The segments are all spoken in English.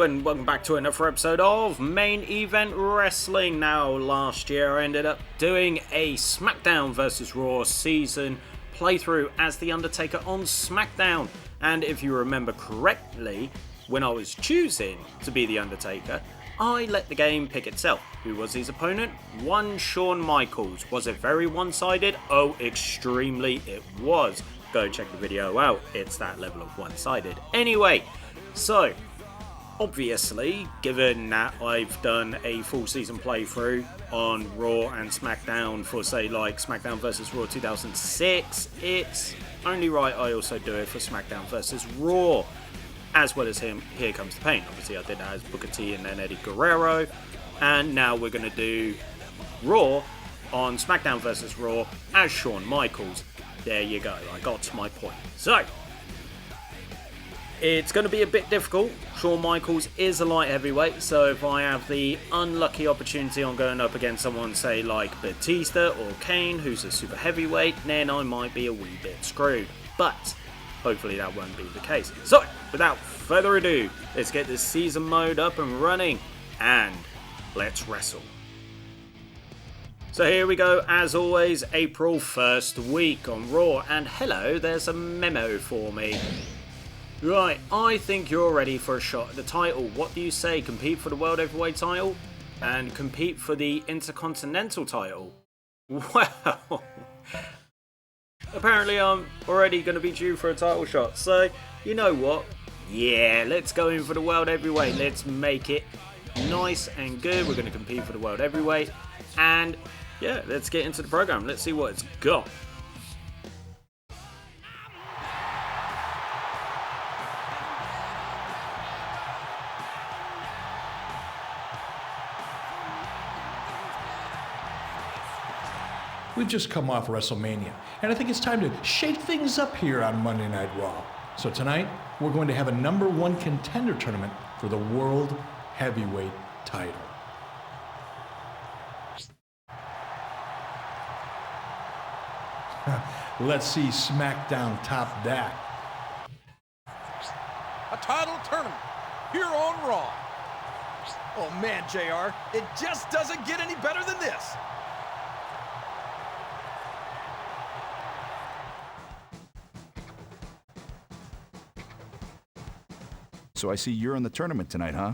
and welcome back to another episode of Main Event Wrestling. Now, last year I ended up doing a Smackdown vs Raw season playthrough as The Undertaker on Smackdown. And if you remember correctly, when I was choosing to be The Undertaker, I let the game pick itself. Who was his opponent? One Shawn Michaels. Was it very one-sided? Oh, extremely it was. Go check the video out, it's that level of one-sided. Anyway, so, obviously, given that I've done a full season playthrough on Raw and Smackdown for, say, like SmackDown vs Raw 2006, it's only right I also do it for SmackDown vs Raw, as well as Here Comes the Pain. Obviously, I did that as Booker T and then Eddie Guerrero, and now we're going to do Raw on SmackDown vs Raw as Shawn Michaels. There you go, I got to my point. So, it's going to be a bit difficult. Shawn Michaels is a light heavyweight, so if I have the unlucky opportunity on going up against someone, say like Batista or Kane, who's a super heavyweight, then I might be a wee bit screwed. But hopefully that won't be the case. So, without further ado, let's get this season mode up and running, and let's wrestle. So here we go, as always, April 1st week on Raw, and hello, there's a memo for me. Right, I think you're ready for a shot at the title. What do you say? Compete for the World Heavyweight title? And compete for the Intercontinental title? Well, apparently I'm already going to be due for a title shot. So, you know what? Yeah, let's go in for the World Heavyweight. Let's make it nice and good. We're going to compete for the World Heavyweight. And, yeah, let's get into the program. Let's see what it's got. We've just come off WrestleMania, and I think it's time to shake things up here on Monday Night Raw. So tonight, we're going to have a #1 contender tournament for the World Heavyweight title. Let's see SmackDown top that. A title tournament here on Raw. Oh man, JR, it just doesn't get any better than this. So I see you're in the tournament tonight, huh?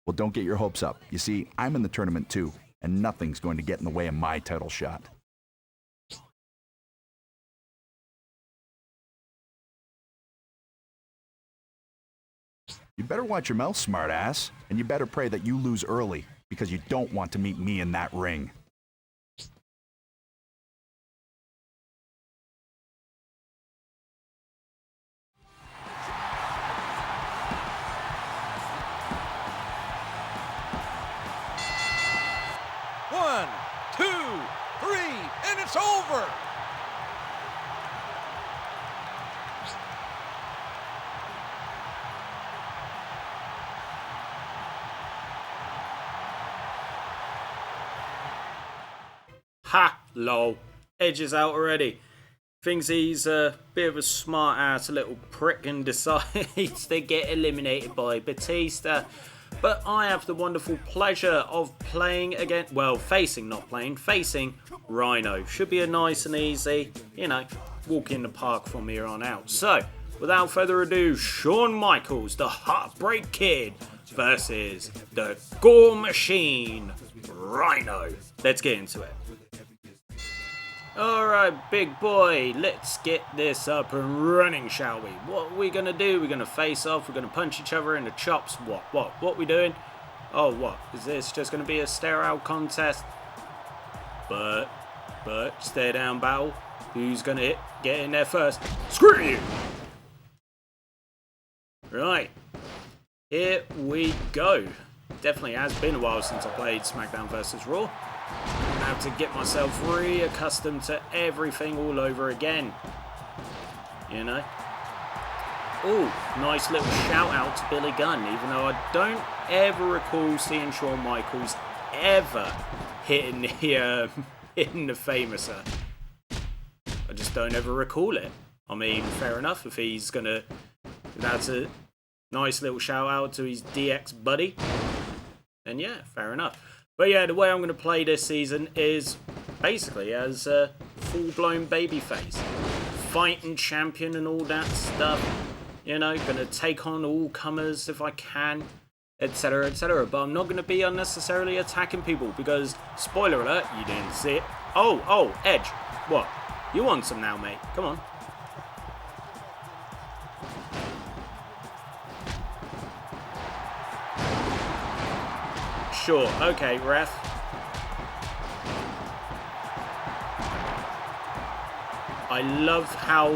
Well, don't get your hopes up. You see, I'm in the tournament too, and nothing's going to get in the way of my title shot. You better watch your mouth, smartass, and you better pray that you lose early, because you don't want to meet me in that ring. One, two, three, and it's over. Ha! Lol. Edge is out already. Thinks he's a bit of a smart ass little prick and decides to get eliminated by Batista. But I have the wonderful pleasure of playing against, well, facing Rhyno. Should be a nice and easy, you know, walk in the park from here on out. So, without further ado, Shawn Michaels, the Heartbreak Kid, versus the Gore Machine, Rhyno. Let's get into it. Alright, big boy, let's get this up and running, shall we? What are we going to do? We're going to face off, we're going to punch each other in the chops. What we doing? Oh, what? Is this just going to be a stare-out contest? But, stare down battle. Who's going to get in there first? Screw you! Right, here we go. Definitely has been a while since I played SmackDown vs Raw. I have to get myself reaccustomed to everything all over again. You know? Oh, nice little shout out to Billy Gunn, even though I don't ever recall seeing Shawn Michaels ever hitting the Famouser. I just don't ever recall it. I mean, fair enough, if he's gonna That's a nice little shout out to his DX buddy. And yeah, fair enough. But yeah, the way I'm going to play this season is basically as a full-blown babyface. Fighting champion and all that stuff. You know, going to take on all comers if I can, etc, etc. But I'm not going to be unnecessarily attacking people because, spoiler alert, you didn't see it. Oh, Edge. What? You want some now, mate? Come on. Sure, okay, ref. I love how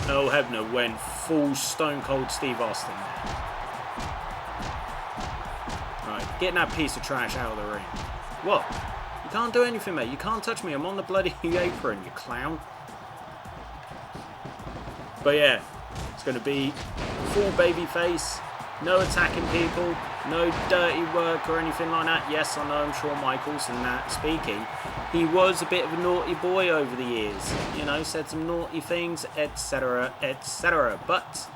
Earl Hebner went full Stone Cold Steve Austin there. Alright, getting that piece of trash out of the ring. What? You can't do anything, mate. You can't touch me. I'm on the bloody apron, you clown. But yeah, it's going to be full baby face. No attacking people, no dirty work or anything like that. Yes, I know I'm Shawn Michaels and that speaking. He was a bit of a naughty boy over the years. You know, said some naughty things, etc, etc. But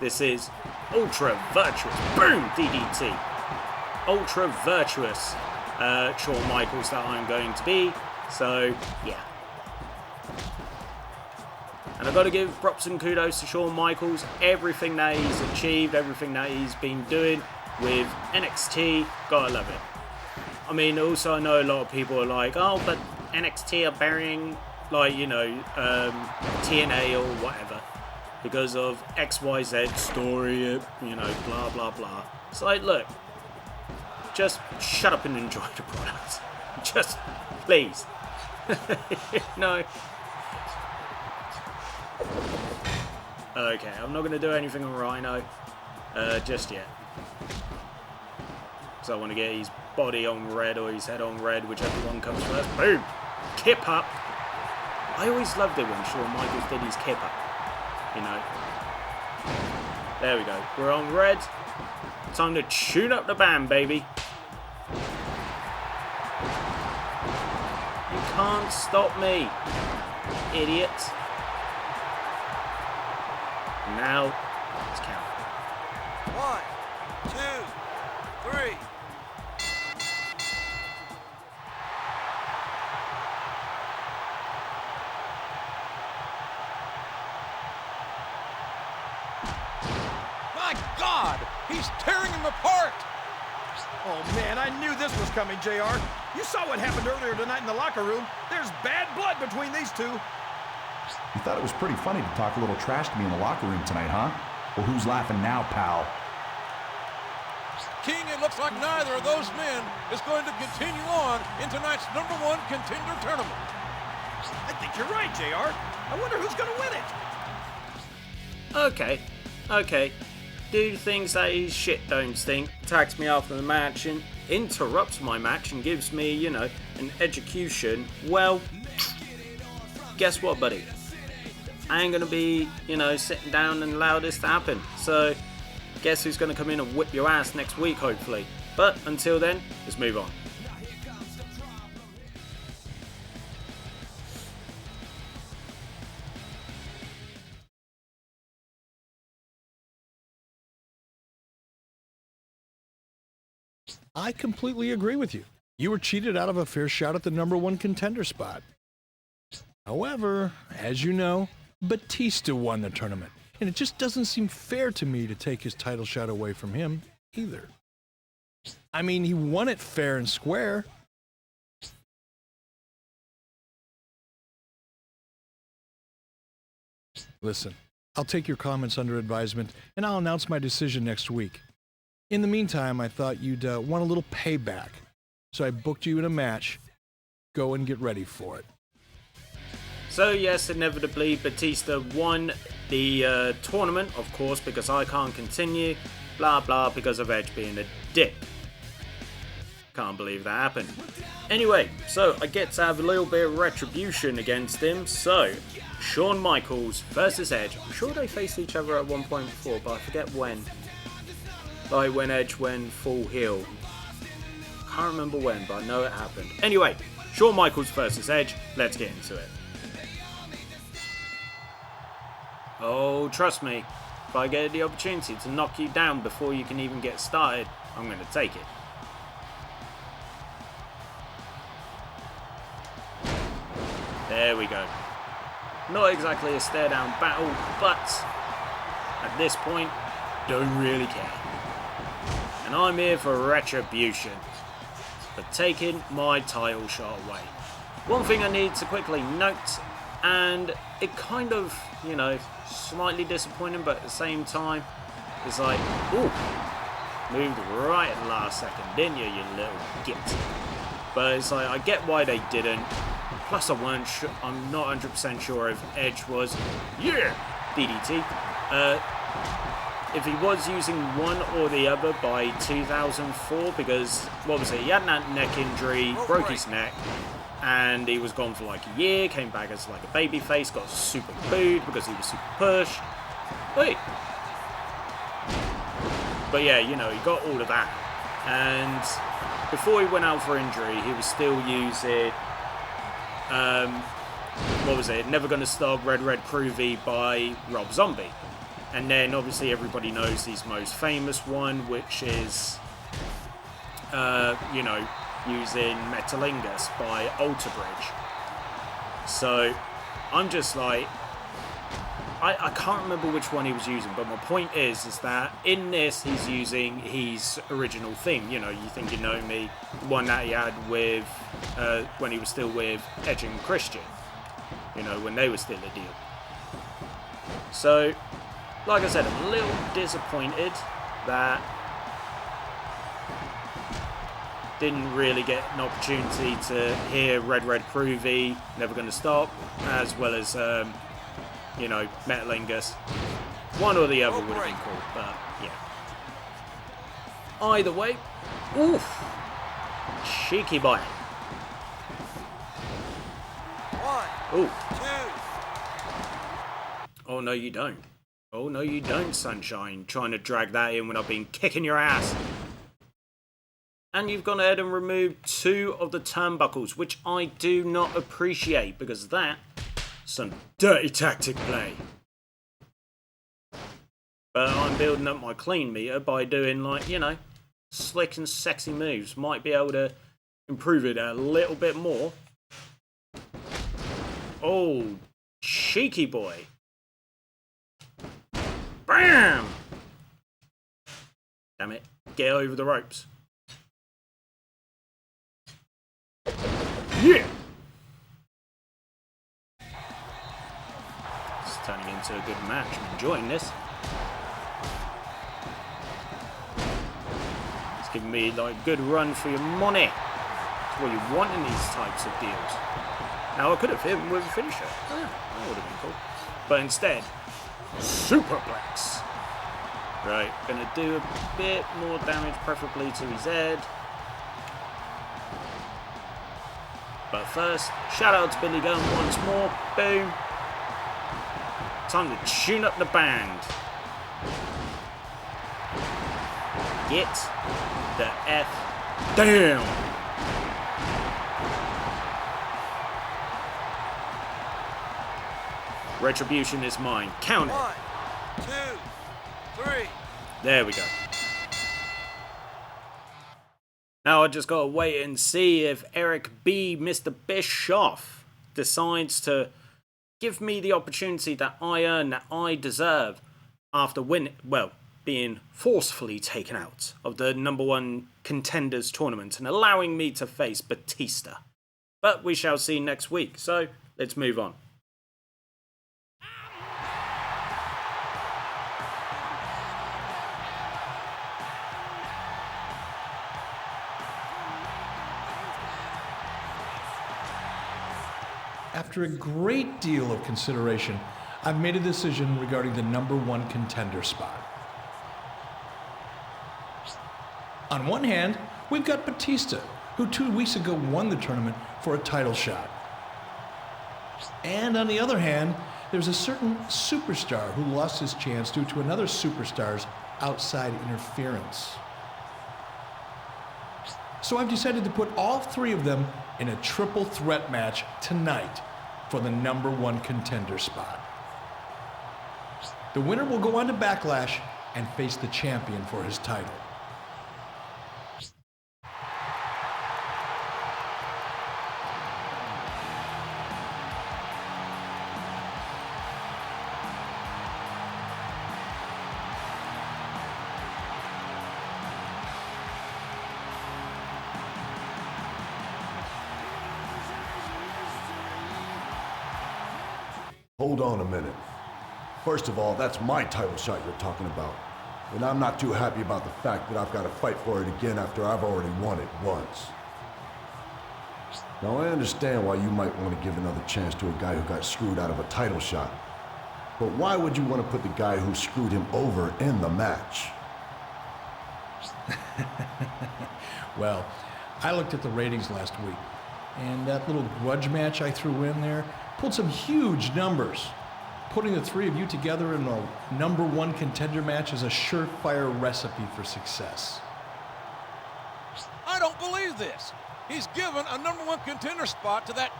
this is ultra virtuous. Boom! DDT. Ultra virtuous Shawn Michaels that I'm going to be. So, yeah. And I've got to give props and kudos to Shawn Michaels. Everything that he's achieved, everything that he's been doing with NXT, gotta love it. I mean, also I know a lot of people are like, oh, but NXT are burying, like, you know, TNA or whatever because of XYZ story, you know, blah, blah, blah. It's like, look, just shut up and enjoy the product. Just, please. No. Okay, I'm not going to do anything on Rhyno just yet. So I want to get his body on red or his head on red, whichever one comes first. Boom! Kip up! I always loved it when Shawn Michaels did his kip up. You know. There we go. We're on red. Time to tune up the band, baby. You can't stop me, idiot. Now, let's count. 1, 2, 3. My God! He's tearing him apart! Oh, man, I knew this was coming, JR. You saw what happened earlier tonight in the locker room. There's bad blood between these two. You thought it was pretty funny to talk a little trash to me in the locker room tonight, huh? Well, who's laughing now, pal? King, it looks like neither of those men is going to continue on in tonight's #1 contender tournament. I think you're right, JR. I wonder who's going to win it. Okay. Do things that his shit don't stink. Attacks me after the match and interrupts my match and gives me, you know, an execution. Well, guess what, buddy? I ain't gonna be, you know, sitting down and allow this to happen. So, guess who's gonna come in and whip your ass next week, hopefully. But until then, let's move on. I completely agree with you. You were cheated out of a fair shot at the #1 contender spot. However, as you know, Batista won the tournament, and it just doesn't seem fair to me to take his title shot away from him either. I mean, he won it fair and square. Listen, I'll take your comments under advisement, and I'll announce my decision next week. In the meantime, I thought you'd want a little payback, so I booked you in a match. Go and get ready for it. So yes, inevitably, Batista won the tournament, of course, because I can't continue. Blah, blah, because of Edge being a dick. Can't believe that happened. Anyway, so I get to have a little bit of retribution against him. So, Shawn Michaels versus Edge. I'm sure they faced each other at one point before, but I forget when. Like when Edge went full heel. Can't remember when, but I know it happened. Anyway, Shawn Michaels versus Edge. Let's get into it. Oh, trust me, If I get the opportunity to knock you down before you can even get started, I'm going to take it. There we go. Not exactly a stare down battle, but at this point, don't really care. And I'm here for retribution, for taking my title shot away. One thing I need to quickly note, and it kind of, you know, slightly disappointing, but at the same time, it's like, ooh, moved right at the last second, didn't you, you little git? But it's like, I get why they didn't. Plus, I'm not 100% sure if Edge was, yeah, DDT. If he was using one or the other by 2004, because, what was it, he had that neck injury, broke his neck, and he was gone for like a year, came back as like a babyface, got super booed because he was super pushed. Wait. But yeah, you know, he got all of that. And before he went out for injury, he was still using, what was it, Never Gonna Stop Red Groovy by Rob Zombie. And then obviously everybody knows his most famous one, which is, you know, using Metalingus by Alter Bridge. So I'm just like, I can't remember which one he was using, but my point is that in this he's using his original theme. You know, You Think You Know Me, one that he had with when he was still with Edge and Christian. You know, when they were still a deal. So, like I said, I'm a little disappointed that didn't really get an opportunity to hear Red Groovy, Never Gonna Stop, as well as, you know, Metalingus. One or the other would have been cool, but yeah. Either way, oof, cheeky boy. 1, Ooh. 2. Oh no, you don't. Oh no, you don't, Sunshine. Trying to drag that in when I've been kicking your ass. And you've gone ahead and removed 2 of the turnbuckles, which I do not appreciate, because that's some dirty tactic play. But I'm building up my clean meter by doing, like, you know, slick and sexy moves. Might be able to improve it a little bit more. Oh, cheeky boy. Bam! Damn it. Get over the ropes. Yeah! It's turning into a good match. I'm enjoying this. It's giving me like a good run for your money. That's what you want in these types of deals. Now I could have hit him with a finisher. Yeah, that would have been cool. But instead, superplex. Right, gonna do a bit more damage, preferably to his head. But first, shout out to Billy Gunn once more. Boom. Time to tune up the band. Get the F down. Retribution is mine. Count it. 1, 2, 3. There we go. Now I just gotta wait and see if Eric B. Mr. Bischoff decides to give me the opportunity that I earn, that I deserve, after being forcefully taken out of the #1 Contenders tournament and allowing me to face Batista. But we shall see next week, so let's move on. After a great deal of consideration, I've made a decision regarding the #1 contender spot. On one hand, we've got Batista, who 2 weeks ago won the tournament for a title shot. And on the other hand, there's a certain superstar who lost his chance due to another superstar's outside interference. So I've decided to put all 3 of them in a triple threat match tonight for the #1 contender spot. The winner will go on to Backlash and face the champion for his title. Hold on a minute. First of all, that's my title shot you're talking about. And I'm not too happy about the fact that I've got to fight for it again after I've already won it once. Now, I understand why you might want to give another chance to a guy who got screwed out of a title shot. But why would you want to put the guy who screwed him over in the match? Well, I looked at the ratings last week, and that little grudge match I threw in there pulled some huge numbers. Putting the three of you together in a #1 contender match is a surefire recipe for success. I don't believe this. He's given a #1 contender spot to that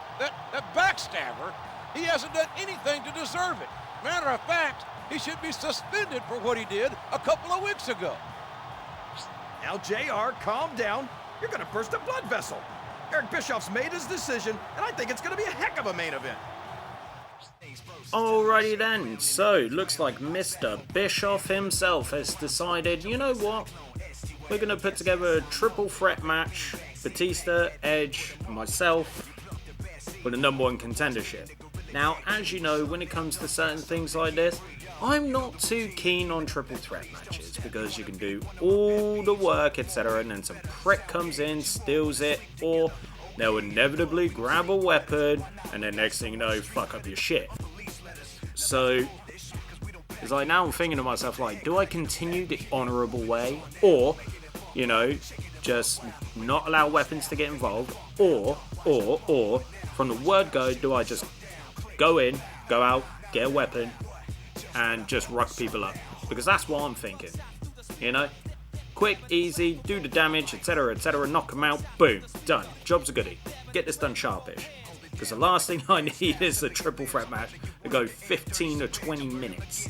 backstabber. He hasn't done anything to deserve it. Matter of fact, he should be suspended for what he did a couple of weeks ago. Now, JR, calm down. You're going to burst a blood vessel. Eric Bischoff's made his decision, and I think it's going to be a heck of a main event. Alrighty then, so looks like Mr. Bischoff himself has decided, you know what? We're going to put together a triple threat match, Batista, Edge, and myself, for the #1 contendership. Now, as you know, when it comes to certain things like this, I'm not too keen on triple threat matches because you can do all the work, etc., and then some prick comes in, steals it, or they'll inevitably grab a weapon, and then next thing you know, fuck up your shit. So, it's like now I'm thinking to myself, like, do I continue the honourable way, or, you know, just not allow weapons to get involved, or, from the word go, do I just go in, go out, get a weapon, and just ruck people up? Because that's what I'm thinking, you know? Quick, easy, do the damage, etc., knock them out, boom, done. Job's a goodie. Get this done sharpish. Because the last thing I need is a triple threat match to go 15 or 20 minutes.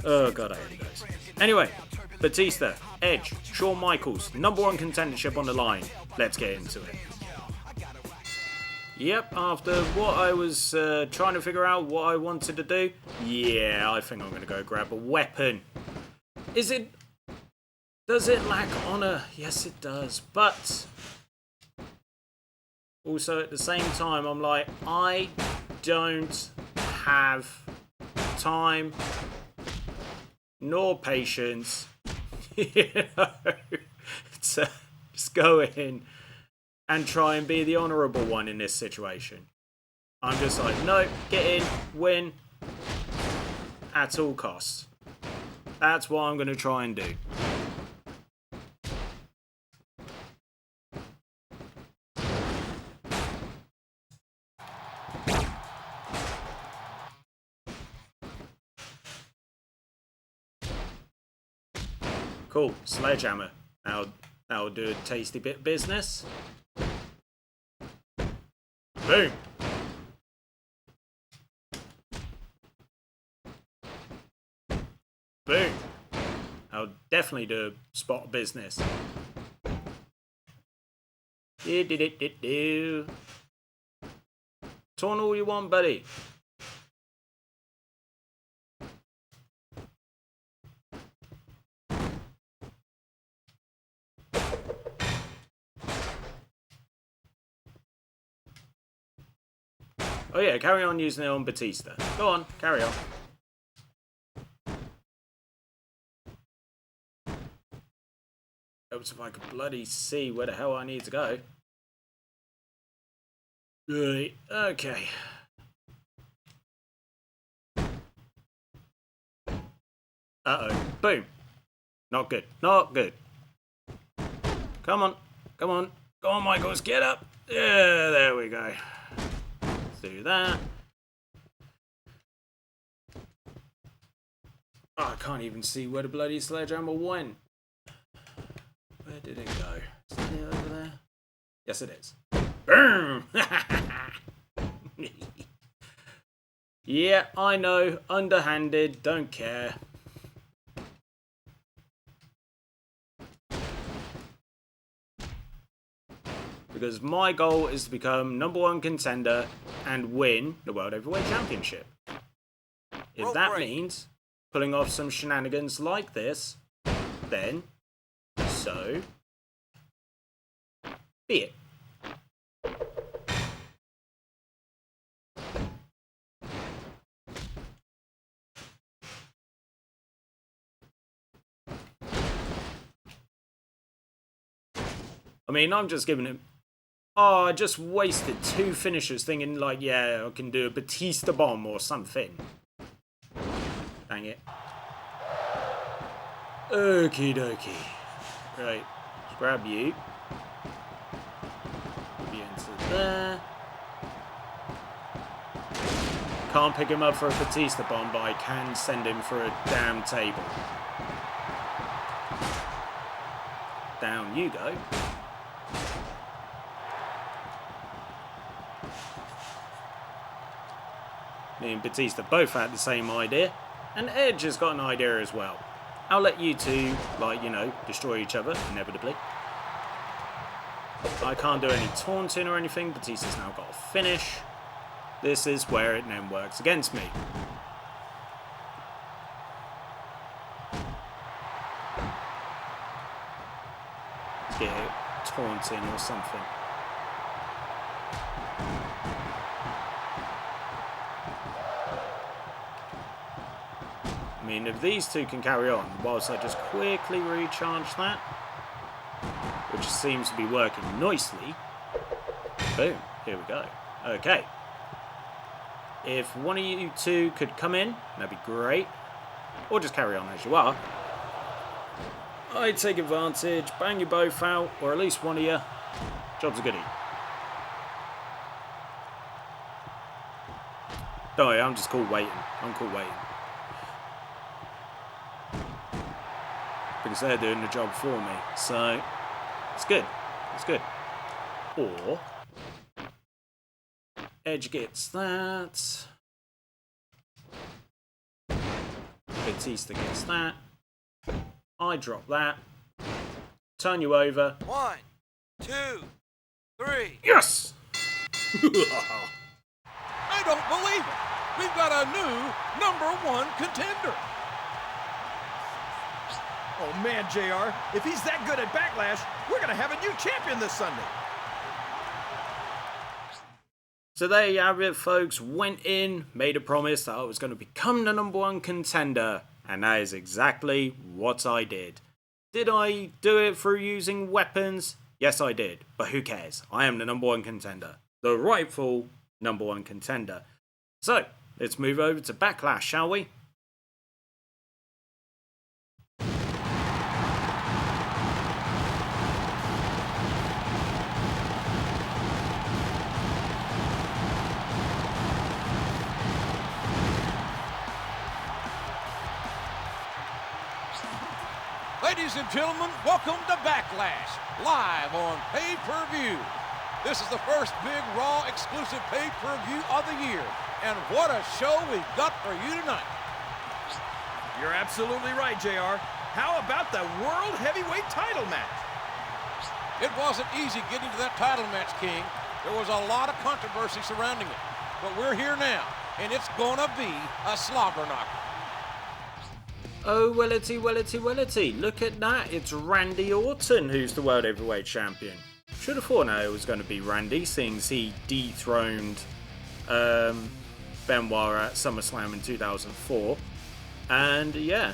Oh god, I hate those. Anyway, Batista, Edge, Shawn Michaels, #1 contendership on the line. Let's get into it. Yep, after what I was trying to figure out what I wanted to do, yeah, I think I'm going to go grab a weapon. Does it lack honor? Yes, it does. But also at the same time, I'm like, I don't have time nor patience, you know, to just go in and try and be the honourable one in this situation. I'm just like, no, get in, win, at all costs. That's what I'm going to try and do. Cool, sledgehammer. That'll do a tasty bit of business. Boom. Boom. I'll definitely do a spot of business. Torn all you want, buddy. Oh yeah, carry on using it on Batista. Go on, carry on. Helps if I could bloody see where the hell I need to go. Right, okay. Uh-oh. Boom. Not good. Not good. Come on. Come on. Go on, Michaels. Get up. Yeah, there we go. Do that. Oh, I can't even see where the bloody sledgehammer went. Where did it go? Is it over there? Yes, it is. Boom! Yeah, I know, underhanded, don't care. Because my goal is to become #1 contender and win the World Heavyweight Championship. If that means pulling off some shenanigans like this, then so be it. I mean, I'm just giving him... Oh, I just wasted 2 finishers thinking like, yeah, I can do a Batista bomb or something. Dang it. Okie dokie. Right, let's grab you. Put you into there. Can't pick him up for a Batista bomb, but I can send him for a damn table. Down you go. Me and Batista both had the same idea, and Edge has got an idea as well. I'll let you two, like, you know, destroy each other, inevitably. I can't do any taunting or anything. Batista's now got a finish. This is where it then works against me. Get it, taunting or something. I mean, if these two can carry on, whilst I just quickly recharge that, which seems to be working nicely. Boom, here we go. Okay. If one of you two could come in, that'd be great. Or just carry on as you are. I'd take advantage, bang you both out, or at least one of you. Job's a goodie. Don't worry, I'm just cool waiting. I'm cool waiting. Because they're doing the job for me. So, it's good. It's good. Or, Edge gets that. Batista gets that. I drop that. Turn you over. 1, 2, 3. Yes! I don't believe it. We've got a new #1 contender. Oh man, JR, if he's that good at Backlash, we're going to have a new champion this Sunday. So there you have it, folks. Went in, made a promise that I was going to become the #1 contender, and that is exactly what I did. Did I do it through using weapons? Yes, I did, but who cares? I am the #1 contender, the rightful #1 contender. So, let's move over to Backlash, shall we? Ladies and gentlemen, welcome to Backlash, live on pay-per-view. This is the first big Raw exclusive pay-per-view of the year, and what a show we've got for you tonight. You're absolutely right, JR. How about the World Heavyweight title match? It wasn't easy getting to that title match, King. There was a lot of controversy surrounding it, but we're here now, and it's gonna be a slobber knocker. Oh, wellity, wellity, wellity. Look at that. It's Randy Orton who's the World Heavyweight Champion. Should have thought it was going to be Randy, seeing as he dethroned Benoit at SummerSlam in 2004. And yeah,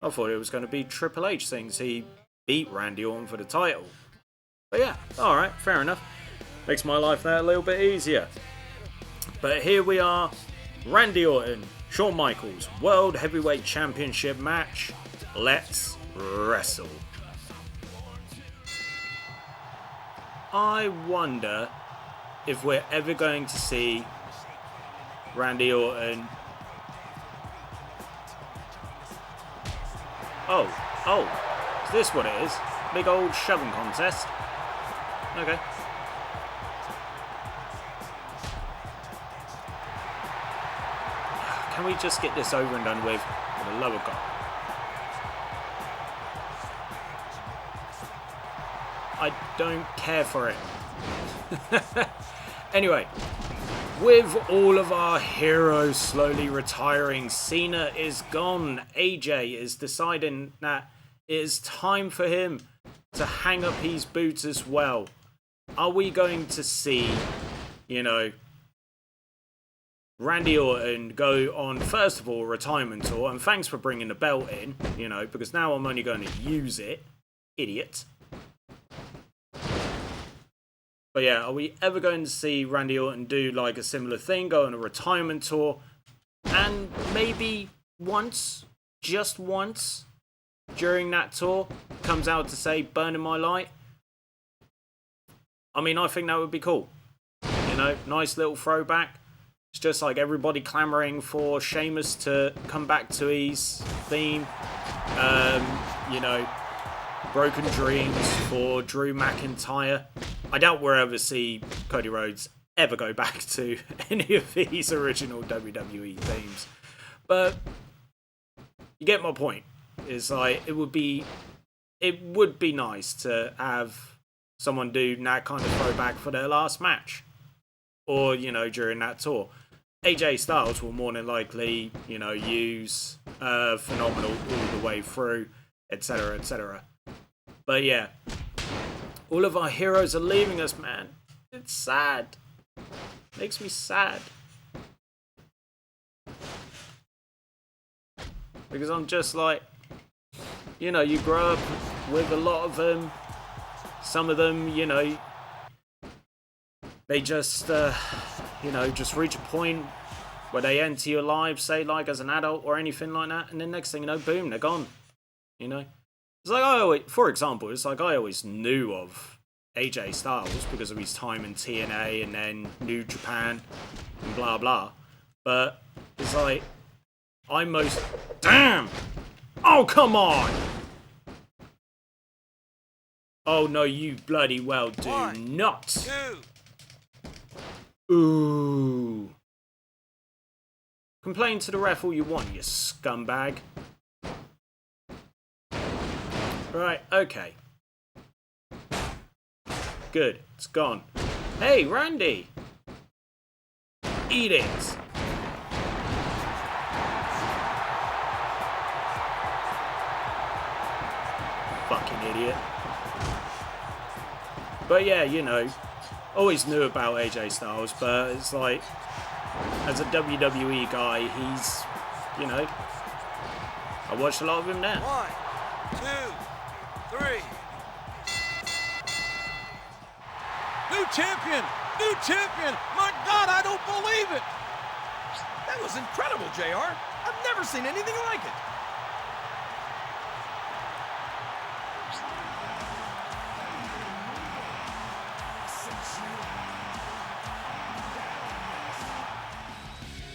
I thought it was going to be Triple H, seeing as he beat Randy Orton for the title. But yeah, alright, fair enough. Makes my life that a little bit easier. But here we are, Randy Orton, Shawn Michaels, World Heavyweight Championship match. Let's wrestle. I wonder if we're ever going to see Randy Orton. Oh, is this what it is? Big old shoving contest. Okay. Can we just get this over and done with the love of God? I don't care for it. Anyway, with all of our heroes slowly retiring, Cena is gone. AJ is deciding that it is time for him to hang up his boots as well. Are we going to see, you know, Randy Orton go on, first of all, a retirement tour, and thanks for bringing the belt in, you know, because now I'm only going to use it. Idiot. But yeah, are we ever going to see Randy Orton do like a similar thing, go on a retirement tour, and maybe once, just once, during that tour, comes out to say, burning my light? I mean, I think that would be cool. You know, nice little throwback. It's just like everybody clamoring for Sheamus to come back to his theme. You know, broken dreams for Drew McIntyre. I doubt we'll ever see Cody Rhodes ever go back to any of his original WWE themes. But you get my point. It's like it would be nice to have someone do that kind of throwback for their last match. Or, you know, during that tour. AJ Styles will more than likely, you know, use Phenomenal all the way through, etc., etc. But yeah, all of our heroes are leaving us, man. It's sad. Makes me sad. Because I'm just like, you know, you grow up with a lot of them. Some of them, you know, they just, you know, just reach a point where they enter your life, say, like, as an adult or anything like that. And then next thing you know, boom, they're gone. You know? It's like, for example, it's like I always knew of AJ Styles because of his time in TNA and then New Japan and blah, blah. But it's like, damn! Oh, come on! Oh, no, you bloody well do not. 2. Ooh. Complain to the ref all you want, you scumbag. Right, okay. Good, it's gone. Hey, Randy! Eat it! Fucking idiot. But yeah, you know, always knew about AJ Styles, but it's like, as a WWE guy, he's, you know, I watched a lot of him now. 1, 2, 3. New champion! New champion! My God, I don't believe it! That was incredible, JR. I've never seen anything like it.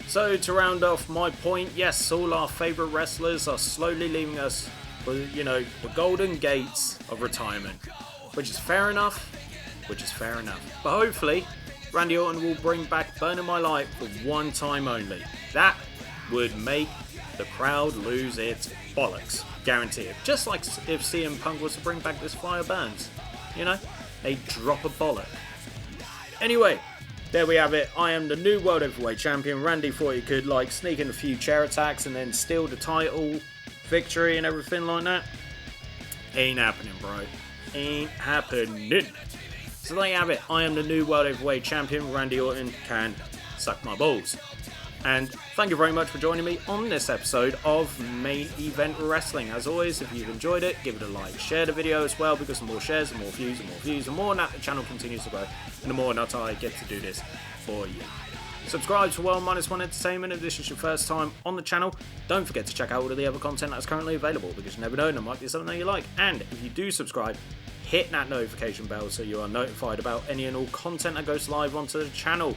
So to round off my point, yes, all our favourite wrestlers are slowly leaving us for, you know, the golden gates of retirement. Which is fair enough. But hopefully, Randy Orton will bring back Burning My Light for one time only. That would make the crowd lose its bollocks. Guarantee it. Just like if CM Punk was to bring back This Fire Burns. You know, they drop a bollock. Anyway, there we have it. I am the new World Heavyweight Champion. Randy thought he could like sneak in a few chair attacks and then steal the title, victory and everything like that. Ain't happening, bro. Ain't happening. So there you have it. I am the new World Heavyweight Champion. Randy Orton can suck my balls. And thank you very much for joining me on this episode of Main Event Wrestling. As always, if you've enjoyed it, give it a like. Share the video as well, because the more shares, the more views, the more that the channel continues to grow, and the more that I get to do this for you. Subscribe to World Minus One Entertainment if this is your first time on the channel. Don't forget to check out all of the other content that's currently available, because you never know, there might be something that you like. And if you do subscribe, hit that notification bell so you are notified about any and all content that goes live onto the channel.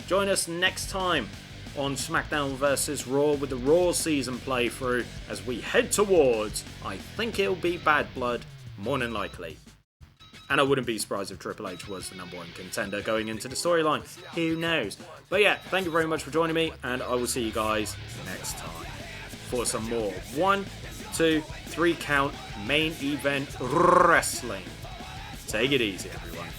Join us next time on Smackdown vs Raw with the Raw season playthrough as we head towards, I think it'll be Bad Blood, more than likely. And I wouldn't be surprised if Triple H was the #1 contender going into the storyline. Who knows? But yeah, thank you very much for joining me, and I will see you guys next time for some more 1, 2, 3 count main event wrestling. Take it easy, everyone.